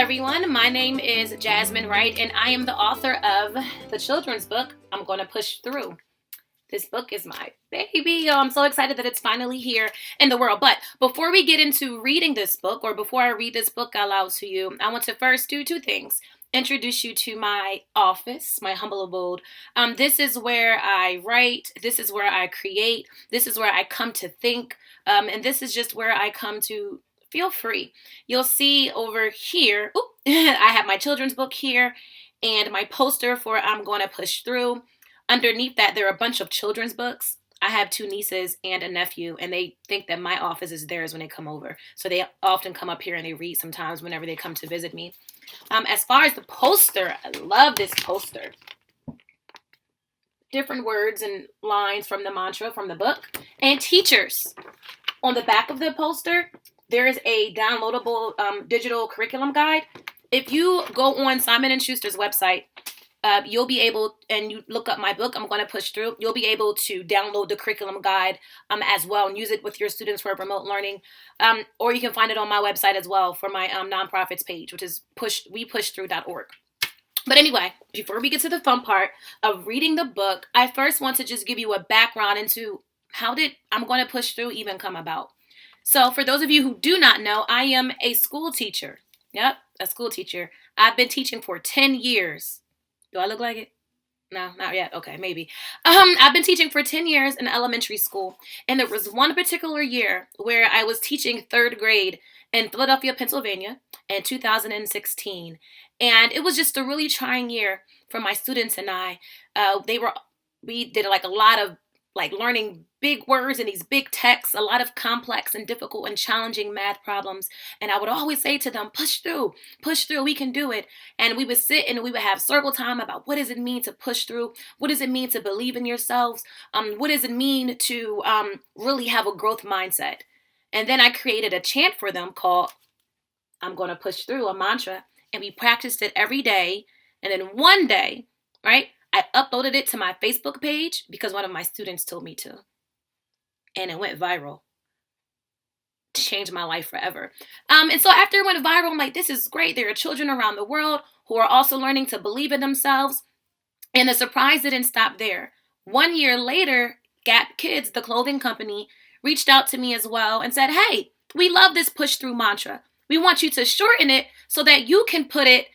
everyone. My name is Jasmyn Wright, and I am the author of the children's book, I'm Gonna Push Through. This book is my baby. I'm so excited that it's finally here in the world. But before we get into reading this book, or before I read this book out loud to you, I want to first do two things. Introduce you to my office, my humble abode. This is where I write. This is where I create. This is where I come to think. And this is just where I come to feel free. You'll see over here, I have my children's book here and my poster for I'm Gonna Push Through. Underneath that, there are a bunch of children's books. I have two nieces and a nephew, and they think that my office is theirs when they come over. So they often come up here and they read sometimes whenever they come to visit me. As far as the poster, I love this poster. Different words and lines from the mantra from the book. And teachers. On the back of the poster, there is a downloadable digital curriculum guide. If you go on Simon & Schuster's website, you'll be able, and you look up my book, I'm Going to Push Through, you'll be able to download the curriculum guide as well and use it with your students for remote learning. Or you can find it on my website as well for my nonprofits page, which is wepushthrough.org. But anyway, before we get to the fun part of reading the book, I first want to just give you a background into how did I'm Going to Push Through even come about. So for those of you who do not know, I am a school teacher. Yep, a school teacher. I've been teaching for 10 years. Do I look like it? No, not yet. Okay, maybe. I've been teaching for 10 years in elementary school. And there was one particular year where I was teaching third grade in Philadelphia, Pennsylvania in 2016. And it was just a really trying year for my students and I. We did like a lot of learning big words and these big texts, a lot of complex and difficult and challenging math problems. And I would always say to them, push through, we can do it. And we would sit and we would have circle time about what does it mean to push through? What does it mean to believe in yourselves? What does it mean to really have a growth mindset? And then I created a chant for them called I'm Gonna Push Through, a mantra. And we practiced it every day. And then one day, right, I uploaded it to my Facebook page because one of my students told me to. And it went viral. Changed my life forever. And so after it went viral, I'm like, this is great. There are children around the world who are also learning to believe in themselves. And the surprise didn't stop there. 1 year later, Gap Kids, the clothing company, reached out to me as well and said, hey, we love this push through mantra. We want you to shorten it so that you can put it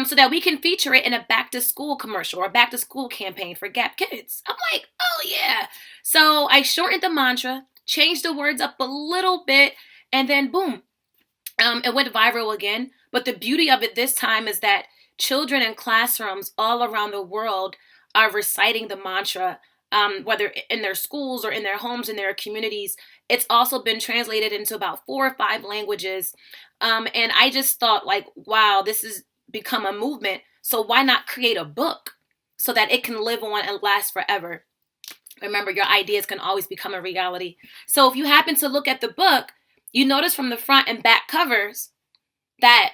so that we can feature it in a back-to-school commercial or a back-to-school campaign for Gap Kids. I'm like, oh yeah. So I shortened the mantra, changed the words up a little bit, and then boom, it went viral again. But the beauty of it this time is that children in classrooms all around the world are reciting the mantra, whether in their schools or in their homes, in their communities. It's also been translated into about 4 or 5 languages. And I just thought wow, this is become a movement, so why not create a book so that it can live on and last forever? Remember, your ideas can always become a reality. So if you happen to look at the book, you notice from the front and back covers that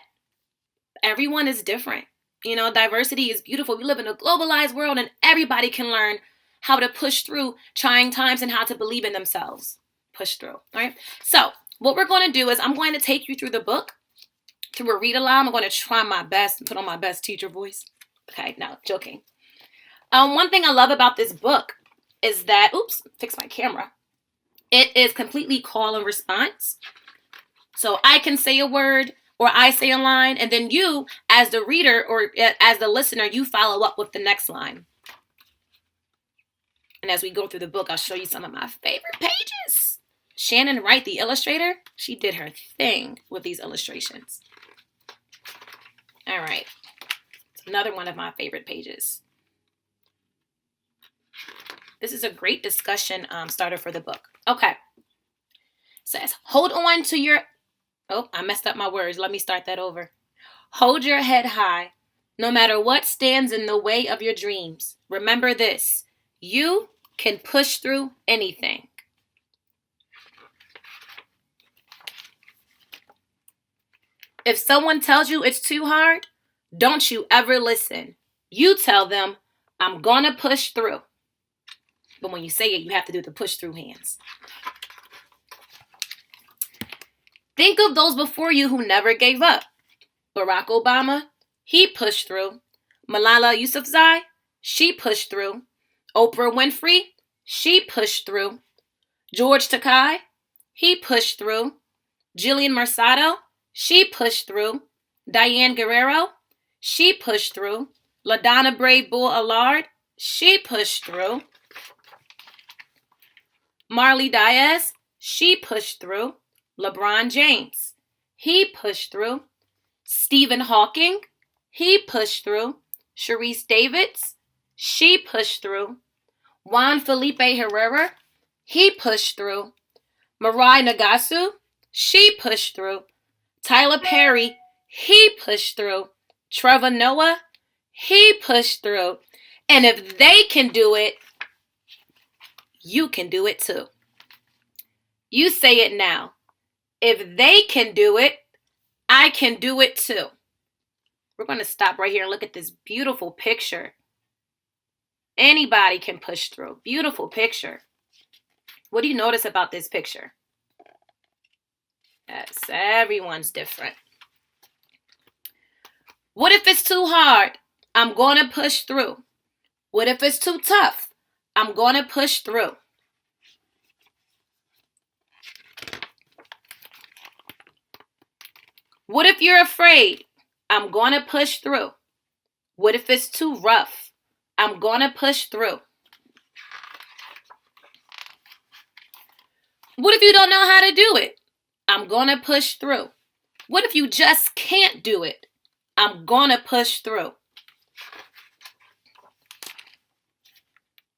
everyone is different. Diversity is beautiful. We live in a globalized world and everybody can learn how to push through trying times and how to believe in themselves. Push through, all right? So what we're going to do is I'm going to take you through the book through a read-aloud. I'm going to try my best and put on my best teacher voice. Okay, no, joking. One thing I love about this book is that, fix my camera. It is completely call and response. So I can say a word or I say a line, and then you, as the reader or as the listener, you follow up with the next line. And as we go through the book, I'll show you some of my favorite pages. Shannon Wright, the illustrator, she did her thing with these illustrations. All right, it's another one of my favorite pages. This is a great discussion starter for the book. Okay, it says, hold on to your, I messed up my words. Let me start that over. Hold your head high, no matter what stands in the way of your dreams. Remember this, you can push through anything. If someone tells you it's too hard, don't you ever listen. You tell them, I'm gonna push through. But when you say it, you have to do the push through hands. Think of those before you who never gave up. Barack Obama, he pushed through. Malala Yousafzai, she pushed through. Oprah Winfrey, she pushed through. George Takei, he pushed through. Jillian Marsado, she pushed through. Diane Guerrero, she pushed through. LaDonna Brave Bull Allard, she pushed through. Marley Diaz, she pushed through. LeBron James, he pushed through. Stephen Hawking, he pushed through. Sharice Davids, she pushed through. Juan Felipe Herrera, he pushed through. Mirai Nagasu, she pushed through. Tyler Perry, he pushed through. Trevor Noah, he pushed through. And if they can do it, you can do it too. You say it now. If they can do it, I can do it too. We're going to stop right here and look at this beautiful picture. Anybody can push through. Beautiful picture. What do you notice about this picture? Yes, everyone's different. What if it's too hard? I'm going to push through. What if it's too tough? I'm going to push through. What if you're afraid? I'm going to push through. What if it's too rough? I'm going to push through. What if you don't know how to do it? I'm going to push through. What if you just can't do it? I'm going to push through.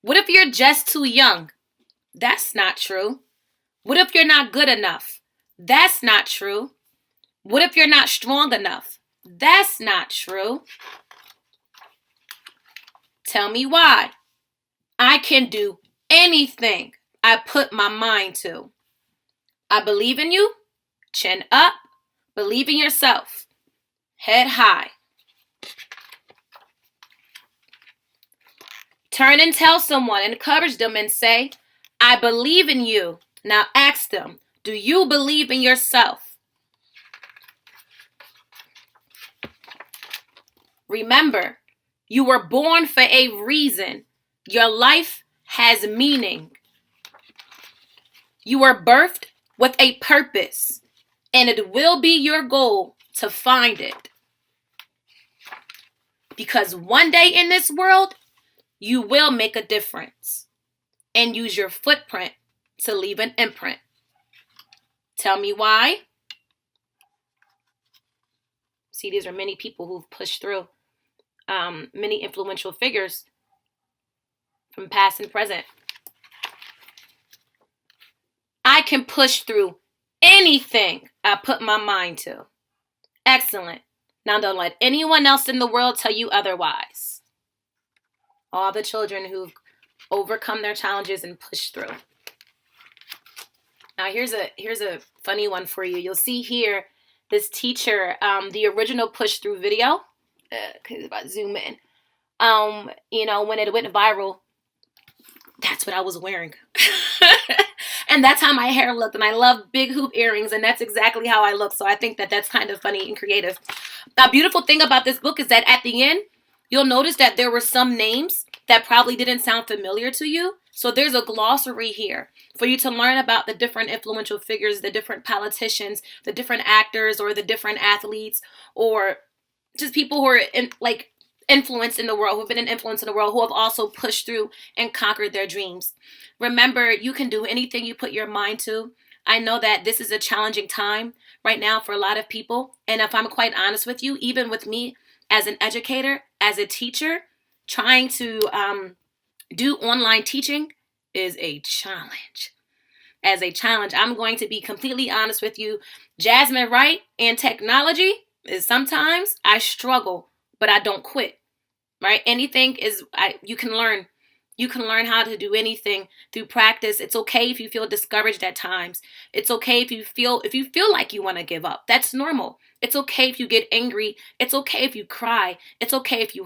What if you're just too young? That's not true. What if you're not good enough? That's not true. What if you're not strong enough? That's not true. Tell me why. I can do anything I put my mind to. I believe in you. Chin up. Believe in yourself. Head high. Turn and tell someone, encourage them and say, I believe in you. Now ask them, do you believe in yourself? Remember, you were born for a reason. Your life has meaning. You were birthed with a purpose, and it will be your goal to find it. Because one day in this world, you will make a difference and use your footprint to leave an imprint. Tell me why. See, these are many people who've pushed through, many influential figures from past and present. I can push through anything I put my mind to. Excellent. Now don't let anyone else in the world tell you otherwise. All the children who've overcome their challenges and pushed through. Now here's a funny one for you. You'll see here this teacher, the original push through video. If I zoom in, when it went viral, that's what I was wearing. And that's how my hair looked. And I love big hoop earrings, and that's exactly how I look. So I think that that's kind of funny and creative. A beautiful thing about this book is that at the end, you'll notice that there were some names that probably didn't sound familiar to you. So there's a glossary here for you to learn about the different influential figures, the different politicians, the different actors, or the different athletes, or just people who are influence in the world, who've been an influence in the world, who have also pushed through and conquered their dreams. Remember, you can do anything you put your mind to. I know that this is a challenging time right now for a lot of people. And if I'm quite honest with you, even with me as an educator, as a teacher, trying to do online teaching is a challenge. As a challenge, I'm going to be completely honest with you. Jasmyn Wright and technology is sometimes I struggle, but I don't quit. Right? Anything is, you can learn. You can learn how to do anything through practice. It's okay if you feel discouraged at times. It's okay if you feel like you want to give up. That's normal. It's okay if you get angry. It's okay if you cry. It's okay if you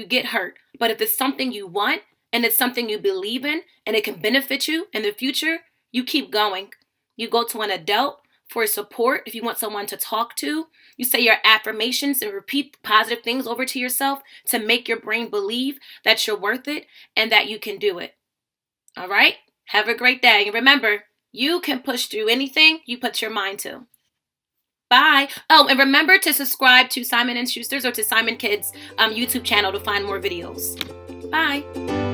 get hurt. But if it's something you want and it's something you believe in and it can benefit you in the future, you keep going. You go to an adult, for support, if you want someone to talk to. You say your affirmations and repeat positive things over to yourself to make your brain believe that you're worth it and that you can do it. All right? Have a great day. And remember, you can push through anything you put your mind to. Bye. Oh, and remember to subscribe to Simon & Schuster's or to Simon Kids' YouTube channel to find more videos. Bye.